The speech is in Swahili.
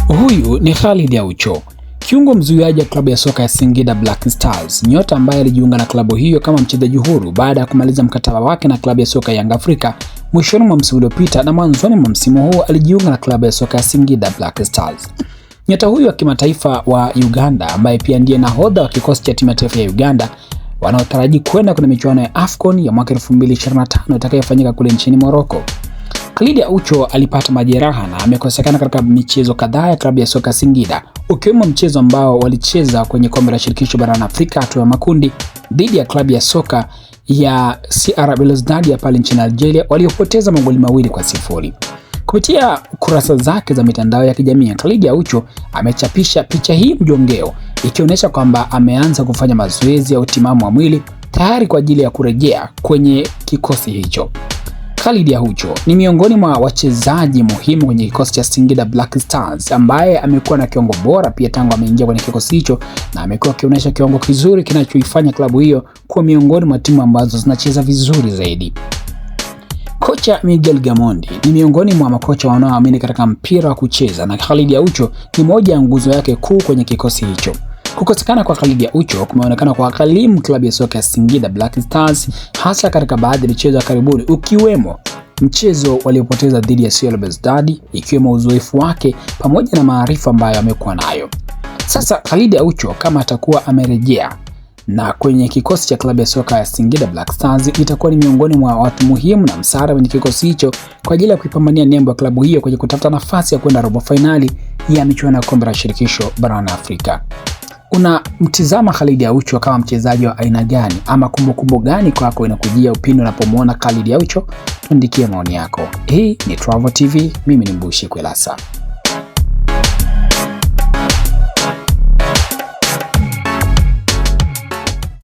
Huyu ni Khalid Aucho, kiungo mzuiaji wa klabu ya soka ya Singida Black Stars, nyota ambaye alijiunga na klabu hiyo kama mchezaji huru baada ya kumaliza mkataba wake na klabu ya soka ya Young Africa mwishoni mwa msimu uliopita, na mwanzoni mwa msimu huu alijiunga na klabu ya soka ya Singida Black Stars. Nyota huyu wa kimataifa wa Uganda ambaye pia ndiye nahodha wa kikosi cha timu ya taifa ya Uganda wanaotaraji kwenda kwenye michuano ya AFCON ya mwaka 2025 itakayofanyika kule nchini Morocco. Khalid Aucho alipata majeraha na amekosekana katika michezo kadhaa ya klabu ya soka Singida, ukiwemo mchezo ambao walicheza kwenye kombe la shirikisho barani Afrika hatua ya makundi dhidi ya klabu ya soka ya CR Belouizdad ya pale nchini Algeria, waliopoteza magoli 2-0. Kupitia kurasa zake za mitandao ya kijamii, Khalid Aucho amechapisha picha hii mjongeo ikionyesha kwamba ameanza kufanya mazoezi ya utimamu wa mwili tayari kwa ajili ya kurejea kwenye kikosi hicho. Khalid Aucho ni miongoni mwa wachezaji muhimu kwenye kikosi cha Singida Black Stars ambaye amekuwa na kiwango bora pia tangu ameingia kwenye kikosi hicho, na amekuwa akionyesha kiwango kizuri kinachoifanya klabu hiyo kuwa miongoni mwa timu ambazo zinacheza vizuri zaidi. Kocha Miguel Gamondi ni miongoni mwa makocha wanaoamini katika mpira wa kucheza, na Khalid Aucho ni moja ya nguzo yake kuu kwenye kikosi hicho. Kukosekana kwa Khalid Aucho kumeonekana kwa gharimu klabu ya soka ya Singida Black Stars, hasa katika baadhi ya michezo ya karibuni, ukiwemo mchezo waliopoteza dhidi ya CR Belouizdad, ikiwemo uzoefu wake pamoja na maarifa ambayo amekuwa nayo. Sasa Khalid Aucho kama atakuwa amerejea na kwenye kikosi cha klabu ya soka ya Singida Black Stars, itakuwa ni miongoni mwa watu muhimu na msaada kwenye kikosi hicho kwa ajili ya kuipambania nembo ya klabu hiyo kwenye kutafuta nafasi ya kwenda robo finali ya michuano ya kombe la shirikisho barani Afrika. Unamtizama Khalid Aucho kama mchezaji wa aina gani, ama kumbukumbu gani kwako inakujia upindi unapomwona Khalid Aucho? Tuandikie maoni yako. Hii ni Travo TV, mimi ni Mbushi Kwelasa.